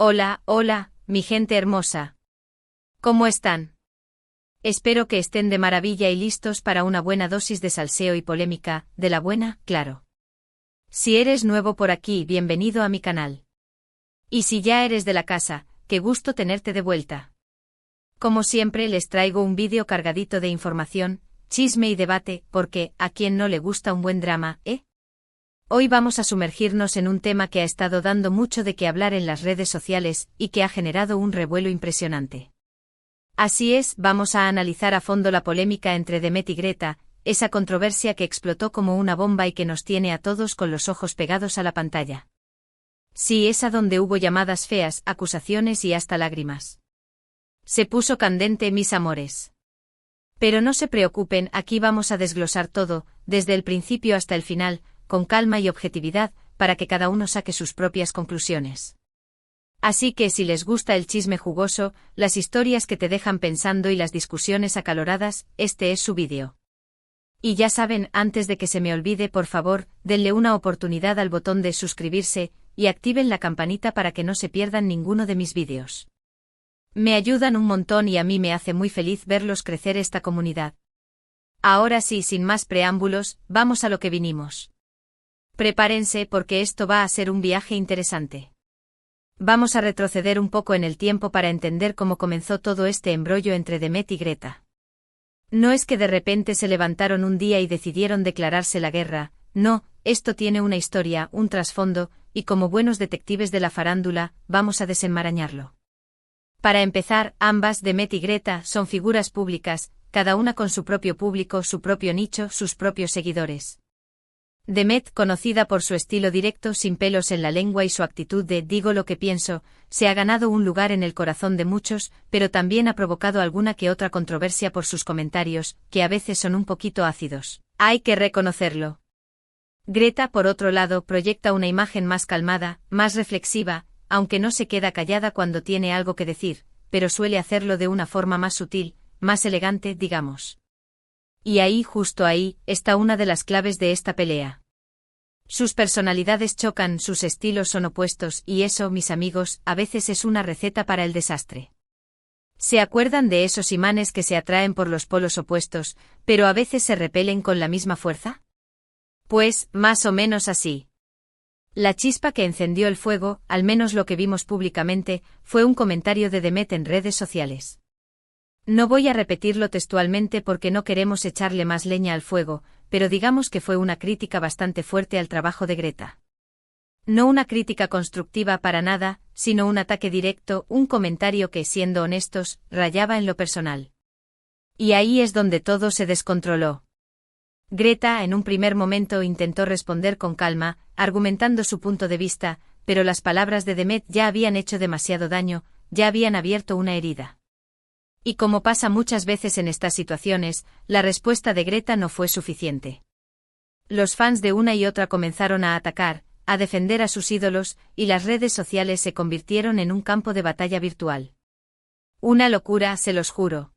Hola, hola, mi gente hermosa. ¿Cómo están? Espero que estén de maravilla y listos para una buena dosis de salseo y polémica, de la buena, claro. Si eres nuevo por aquí, bienvenido a mi canal. Y si ya eres de la casa, qué gusto tenerte de vuelta. Como siempre les traigo un vídeo cargadito de información, chisme y debate, porque, ¿a quién no le gusta un buen drama, eh? Hoy vamos a sumergirnos en un tema que ha estado dando mucho de qué hablar en las redes sociales y que ha generado un revuelo impresionante. Así es, vamos a analizar a fondo la polémica entre Demet y Greta, esa controversia que explotó como una bomba y que nos tiene a todos con los ojos pegados a la pantalla. Sí, esa donde hubo llamadas feas, acusaciones y hasta lágrimas. Se puso candente, mis amores. Pero no se preocupen, aquí vamos a desglosar todo, desde el principio hasta el final, con calma y objetividad, para que cada uno saque sus propias conclusiones. Así que si les gusta el chisme jugoso, las historias que te dejan pensando y las discusiones acaloradas, este es su vídeo. Y ya saben, antes de que se me olvide, por favor, denle una oportunidad al botón de suscribirse, y activen la campanita para que no se pierdan ninguno de mis vídeos. Me ayudan un montón y a mí me hace muy feliz verlos crecer esta comunidad. Ahora sí, sin más preámbulos, vamos a lo que vinimos. Prepárense porque esto va a ser un viaje interesante. Vamos a retroceder un poco en el tiempo para entender cómo comenzó todo este embrollo entre Demet y Greta. No es que de repente se levantaron un día y decidieron declararse la guerra, no, esto tiene una historia, un trasfondo, y como buenos detectives de la farándula, vamos a desenmarañarlo. Para empezar, ambas, Demet y Greta, son figuras públicas, cada una con su propio público, su propio nicho, sus propios seguidores. Demet, conocida por su estilo directo, sin pelos en la lengua y su actitud de digo lo que pienso, se ha ganado un lugar en el corazón de muchos, pero también ha provocado alguna que otra controversia por sus comentarios, que a veces son un poquito ácidos. Hay que reconocerlo. Greta, por otro lado, proyecta una imagen más calmada, más reflexiva, aunque no se queda callada cuando tiene algo que decir, pero suele hacerlo de una forma más sutil, más elegante, digamos. Y ahí, justo ahí, está una de las claves de esta pelea. Sus personalidades chocan, sus estilos son opuestos, y eso, mis amigos, a veces es una receta para el desastre. ¿Se acuerdan de esos imanes que se atraen por los polos opuestos, pero a veces se repelen con la misma fuerza? Pues, más o menos así. La chispa que encendió el fuego, al menos lo que vimos públicamente, fue un comentario de Demet en redes sociales. No voy a repetirlo textualmente porque no queremos echarle más leña al fuego, pero digamos que fue una crítica bastante fuerte al trabajo de Greta. No una crítica constructiva para nada, sino un ataque directo, un comentario que, siendo honestos, rayaba en lo personal. Y ahí es donde todo se descontroló. Greta, en un primer momento, intentó responder con calma, argumentando su punto de vista, pero las palabras de Demet ya habían hecho demasiado daño, ya habían abierto una herida. Y como pasa muchas veces en estas situaciones, la respuesta de Greta no fue suficiente. Los fans de una y otra comenzaron a atacar, a defender a sus ídolos, y las redes sociales se convirtieron en un campo de batalla virtual. Una locura, se los juro.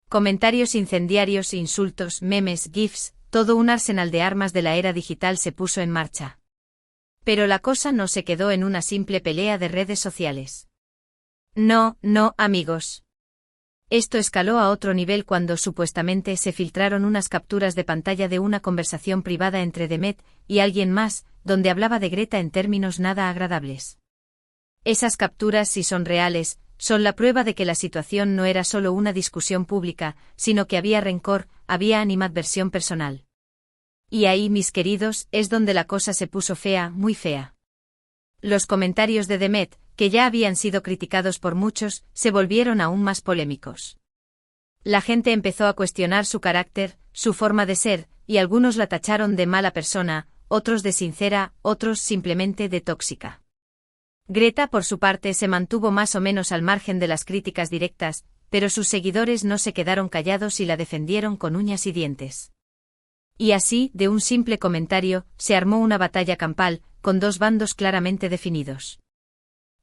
Comentarios incendiarios, insultos, memes, gifs, todo un arsenal de armas de la era digital se puso en marcha. Pero la cosa no se quedó en una simple pelea de redes sociales. No, amigos. Esto escaló a otro nivel cuando supuestamente se filtraron unas capturas de pantalla de una conversación privada entre Demet y alguien más, donde hablaba de Greta en términos nada agradables. Esas capturas, si son reales, son la prueba de que la situación no era solo una discusión pública, sino que había rencor, había animadversión personal. Y ahí, mis queridos, es donde la cosa se puso fea, muy fea. Los comentarios de Demet, que ya habían sido criticados por muchos, se volvieron aún más polémicos. La gente empezó a cuestionar su carácter, su forma de ser, y algunos la tacharon de mala persona, otros de sincera, otros simplemente de tóxica. Greta, por su parte, se mantuvo más o menos al margen de las críticas directas, pero sus seguidores no se quedaron callados y la defendieron con uñas y dientes. Y así, de un simple comentario, se armó una batalla campal, con dos bandos claramente definidos.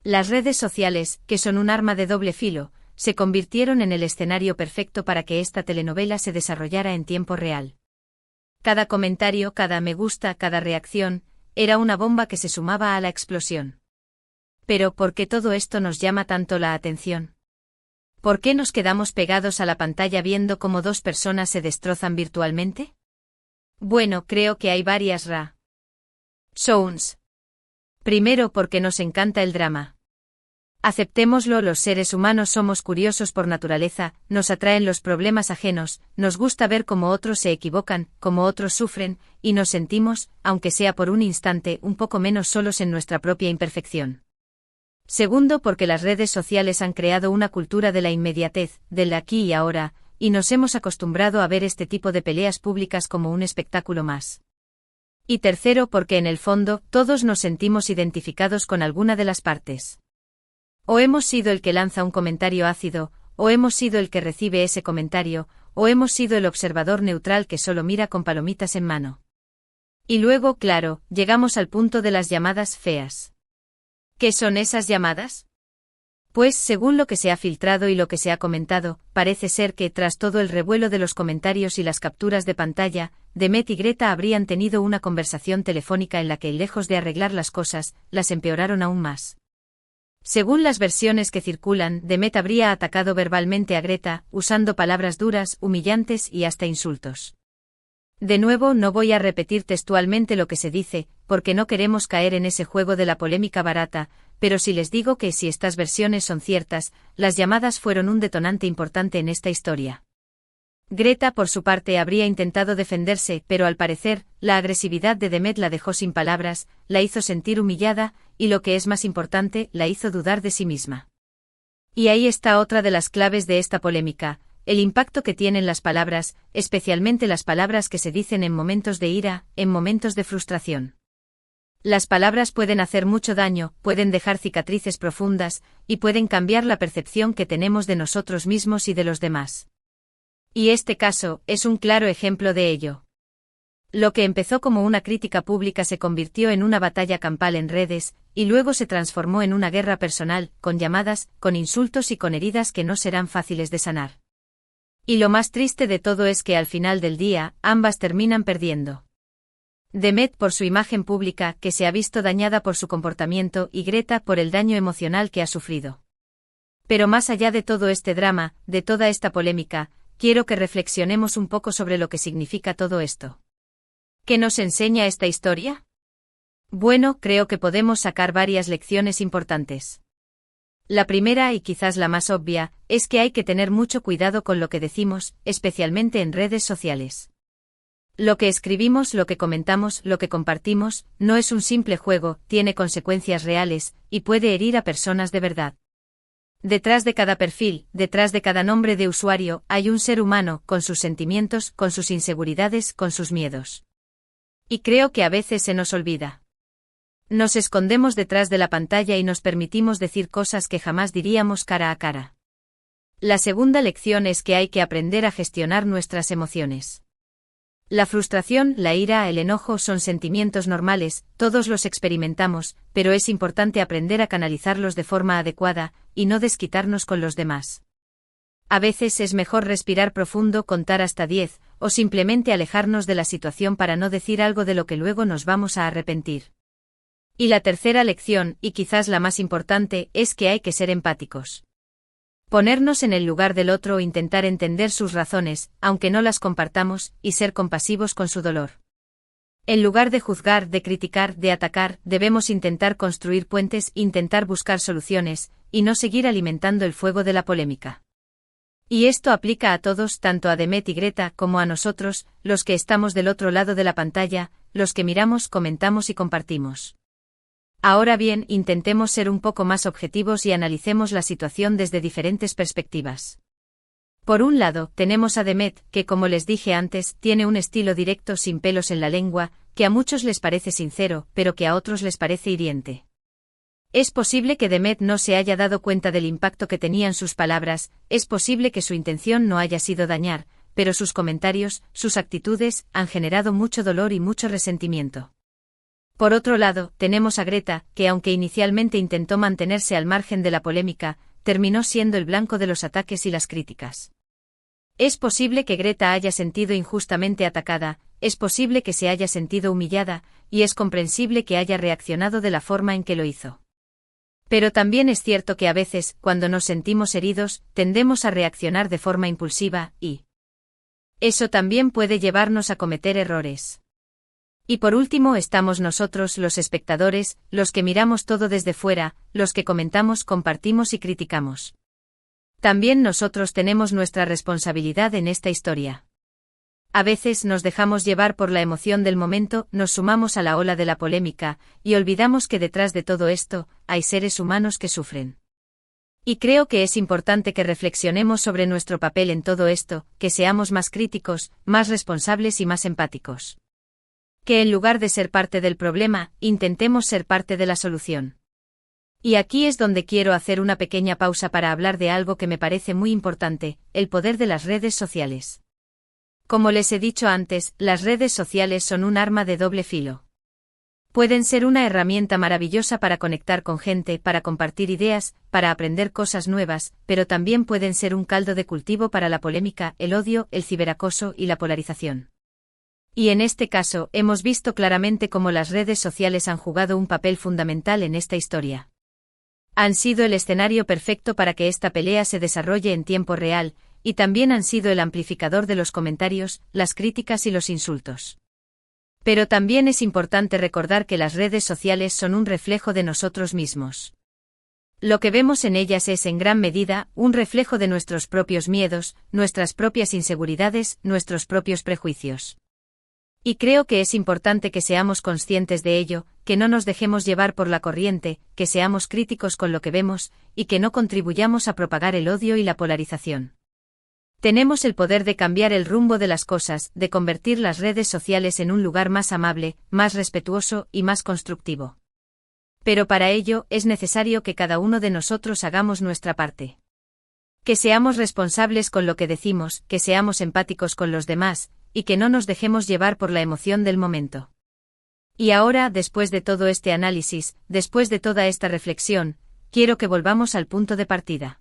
Las redes sociales, que son un arma de doble filo, se convirtieron en el escenario perfecto para que esta telenovela se desarrollara en tiempo real. Cada comentario, cada me gusta, cada reacción, era una bomba que se sumaba a la explosión. Pero ¿por qué todo esto nos llama tanto la atención? ¿Por qué nos quedamos pegados a la pantalla viendo cómo dos personas se destrozan virtualmente? Bueno, creo que hay varias razones. Primero, porque nos encanta el drama. Aceptémoslo, los seres humanos somos curiosos por naturaleza, nos atraen los problemas ajenos, nos gusta ver cómo otros se equivocan, cómo otros sufren, y nos sentimos, aunque sea por un instante, un poco menos solos en nuestra propia imperfección. Segundo, porque las redes sociales han creado una cultura de la inmediatez, del aquí y ahora, y nos hemos acostumbrado a ver este tipo de peleas públicas como un espectáculo más. Y tercero, porque en el fondo, todos nos sentimos identificados con alguna de las partes. O hemos sido el que lanza un comentario ácido, o hemos sido el que recibe ese comentario, o hemos sido el observador neutral que solo mira con palomitas en mano. Y luego, claro, llegamos al punto de las llamadas feas. ¿Qué son esas llamadas? Pues, según lo que se ha filtrado y lo que se ha comentado, parece ser que, tras todo el revuelo de los comentarios y las capturas de pantalla, Demet y Greta habrían tenido una conversación telefónica en la que, lejos de arreglar las cosas, las empeoraron aún más. Según las versiones que circulan, Demet habría atacado verbalmente a Greta, usando palabras duras, humillantes y hasta insultos. De nuevo, no voy a repetir textualmente lo que se dice, porque no queremos caer en ese juego de la polémica barata, pero si les digo que si estas versiones son ciertas, las llamadas fueron un detonante importante en esta historia. Greta, por su parte, habría intentado defenderse, pero al parecer, la agresividad de Demet la dejó sin palabras, la hizo sentir humillada, y lo que es más importante, la hizo dudar de sí misma. Y ahí está otra de las claves de esta polémica, el impacto que tienen las palabras, especialmente las palabras que se dicen en momentos de ira, en momentos de frustración. Las palabras pueden hacer mucho daño, pueden dejar cicatrices profundas, y pueden cambiar la percepción que tenemos de nosotros mismos y de los demás. Y este caso es un claro ejemplo de ello. Lo que empezó como una crítica pública se convirtió en una batalla campal en redes, y luego se transformó en una guerra personal, con llamadas, con insultos y con heridas que no serán fáciles de sanar. Y lo más triste de todo es que al final del día, ambas terminan perdiendo. Demet por su imagen pública, que se ha visto dañada por su comportamiento, y Greta por el daño emocional que ha sufrido. Pero más allá de todo este drama, de toda esta polémica, quiero que reflexionemos un poco sobre lo que significa todo esto. ¿Qué nos enseña esta historia? Bueno, creo que podemos sacar varias lecciones importantes. La primera, y quizás la más obvia, es que hay que tener mucho cuidado con lo que decimos, especialmente en redes sociales. Lo que escribimos, lo que comentamos, lo que compartimos, no es un simple juego, tiene consecuencias reales, y puede herir a personas de verdad. Detrás de cada perfil, detrás de cada nombre de usuario, hay un ser humano, con sus sentimientos, con sus inseguridades, con sus miedos. Y creo que a veces se nos olvida. Nos escondemos detrás de la pantalla y nos permitimos decir cosas que jamás diríamos cara a cara. La segunda lección es que hay que aprender a gestionar nuestras emociones. La frustración, la ira, el enojo son sentimientos normales, todos los experimentamos, pero es importante aprender a canalizarlos de forma adecuada, y no desquitarnos con los demás. A veces es mejor respirar profundo, contar hasta 10, o simplemente alejarnos de la situación para no decir algo de lo que luego nos vamos a arrepentir. Y la tercera lección, y quizás la más importante, es que hay que ser empáticos. Ponernos en el lugar del otro o intentar entender sus razones, aunque no las compartamos, y ser compasivos con su dolor. En lugar de juzgar, de criticar, de atacar, debemos intentar construir puentes, intentar buscar soluciones, y no seguir alimentando el fuego de la polémica. Y esto aplica a todos, tanto a Demet y Greta como a nosotros, los que estamos del otro lado de la pantalla, los que miramos, comentamos y compartimos. Ahora bien, intentemos ser un poco más objetivos y analicemos la situación desde diferentes perspectivas. Por un lado, tenemos a Demet, que como les dije antes, tiene un estilo directo sin pelos en la lengua, que a muchos les parece sincero, pero que a otros les parece hiriente. Es posible que Demet no se haya dado cuenta del impacto que tenían sus palabras, es posible que su intención no haya sido dañar, pero sus comentarios, sus actitudes, han generado mucho dolor y mucho resentimiento. Por otro lado, tenemos a Greta, que aunque inicialmente intentó mantenerse al margen de la polémica, terminó siendo el blanco de los ataques y las críticas. Es posible que Greta haya sentido injustamente atacada, es posible que se haya sentido humillada, y es comprensible que haya reaccionado de la forma en que lo hizo. Pero también es cierto que a veces, cuando nos sentimos heridos, tendemos a reaccionar de forma impulsiva, y eso también puede llevarnos a cometer errores. Y por último estamos nosotros, los espectadores, los que miramos todo desde fuera, los que comentamos, compartimos y criticamos. También nosotros tenemos nuestra responsabilidad en esta historia. A veces nos dejamos llevar por la emoción del momento, nos sumamos a la ola de la polémica, y olvidamos que detrás de todo esto, hay seres humanos que sufren. Y creo que es importante que reflexionemos sobre nuestro papel en todo esto, que seamos más críticos, más responsables y más empáticos. Que en lugar de ser parte del problema, intentemos ser parte de la solución. Y aquí es donde quiero hacer una pequeña pausa para hablar de algo que me parece muy importante, el poder de las redes sociales. Como les he dicho antes, las redes sociales son un arma de doble filo. Pueden ser una herramienta maravillosa para conectar con gente, para compartir ideas, para aprender cosas nuevas, pero también pueden ser un caldo de cultivo para la polémica, el odio, el ciberacoso y la polarización. Y en este caso, hemos visto claramente cómo las redes sociales han jugado un papel fundamental en esta historia. Han sido el escenario perfecto para que esta pelea se desarrolle en tiempo real, y también han sido el amplificador de los comentarios, las críticas y los insultos. Pero también es importante recordar que las redes sociales son un reflejo de nosotros mismos. Lo que vemos en ellas es en gran medida un reflejo de nuestros propios miedos, nuestras propias inseguridades, nuestros propios prejuicios. Y creo que es importante que seamos conscientes de ello, que no nos dejemos llevar por la corriente, que seamos críticos con lo que vemos, y que no contribuyamos a propagar el odio y la polarización. Tenemos el poder de cambiar el rumbo de las cosas, de convertir las redes sociales en un lugar más amable, más respetuoso y más constructivo. Pero para ello es necesario que cada uno de nosotros hagamos nuestra parte. Que seamos responsables con lo que decimos, que seamos empáticos con los demás, y que no nos dejemos llevar por la emoción del momento. Y ahora, después de todo este análisis, después de toda esta reflexión, quiero que volvamos al punto de partida.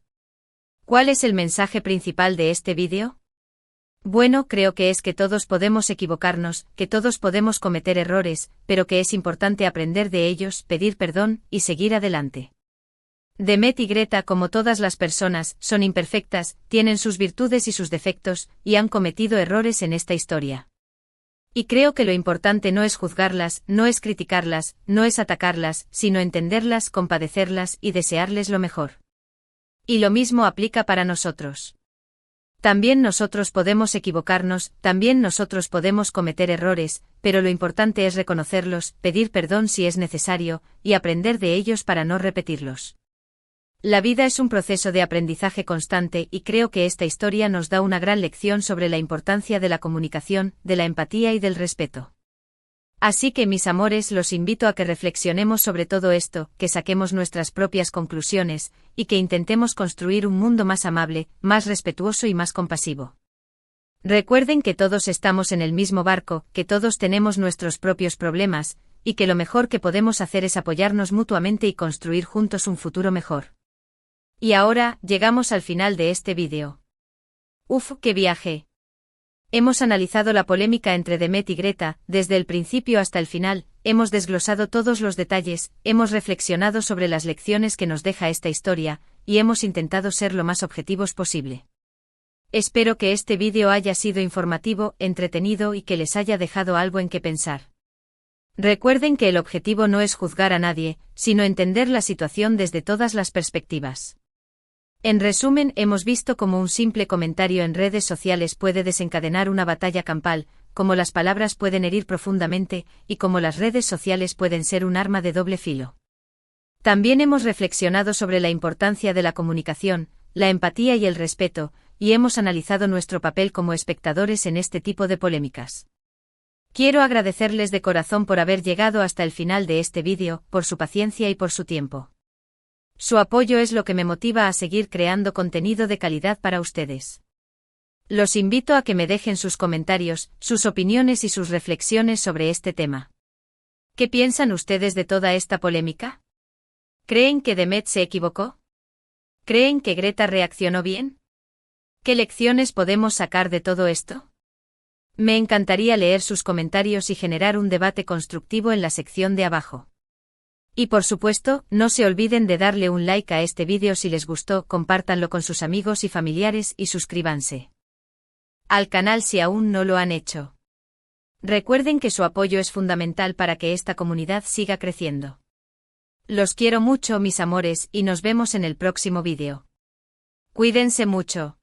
¿Cuál es el mensaje principal de este vídeo? Bueno, creo que es que todos podemos equivocarnos, que todos podemos cometer errores, pero que es importante aprender de ellos, pedir perdón, y seguir adelante. Demet y Greta, como todas las personas, son imperfectas, tienen sus virtudes y sus defectos, y han cometido errores en esta historia. Y creo que lo importante no es juzgarlas, no es criticarlas, no es atacarlas, sino entenderlas, compadecerlas y desearles lo mejor. Y lo mismo aplica para nosotros. También nosotros podemos equivocarnos, también nosotros podemos cometer errores, pero lo importante es reconocerlos, pedir perdón si es necesario, y aprender de ellos para no repetirlos. La vida es un proceso de aprendizaje constante y creo que esta historia nos da una gran lección sobre la importancia de la comunicación, de la empatía y del respeto. Así que mis amores, los invito a que reflexionemos sobre todo esto, que saquemos nuestras propias conclusiones, y que intentemos construir un mundo más amable, más respetuoso y más compasivo. Recuerden que todos estamos en el mismo barco, que todos tenemos nuestros propios problemas, y que lo mejor que podemos hacer es apoyarnos mutuamente y construir juntos un futuro mejor. Y ahora, llegamos al final de este vídeo. ¡Uf, qué viaje! Hemos analizado la polémica entre Demet y Greta, desde el principio hasta el final, hemos desglosado todos los detalles, hemos reflexionado sobre las lecciones que nos deja esta historia, y hemos intentado ser lo más objetivos posible. Espero que este vídeo haya sido informativo, entretenido y que les haya dejado algo en que pensar. Recuerden que el objetivo no es juzgar a nadie, sino entender la situación desde todas las perspectivas. En resumen, hemos visto cómo un simple comentario en redes sociales puede desencadenar una batalla campal, cómo las palabras pueden herir profundamente, y cómo las redes sociales pueden ser un arma de doble filo. También hemos reflexionado sobre la importancia de la comunicación, la empatía y el respeto, y hemos analizado nuestro papel como espectadores en este tipo de polémicas. Quiero agradecerles de corazón por haber llegado hasta el final de este vídeo, por su paciencia y por su tiempo. Su apoyo es lo que me motiva a seguir creando contenido de calidad para ustedes. Los invito a que me dejen sus comentarios, sus opiniones y sus reflexiones sobre este tema. ¿Qué piensan ustedes de toda esta polémica? ¿Creen que Demet se equivocó? ¿Creen que Greta reaccionó bien? ¿Qué lecciones podemos sacar de todo esto? Me encantaría leer sus comentarios y generar un debate constructivo en la sección de abajo. Y por supuesto, no se olviden de darle un like a este vídeo si les gustó, compártanlo con sus amigos y familiares y suscríbanse al canal si aún no lo han hecho. Recuerden que su apoyo es fundamental para que esta comunidad siga creciendo. Los quiero mucho, mis amores, y nos vemos en el próximo vídeo. Cuídense mucho.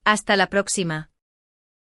Hasta la próxima.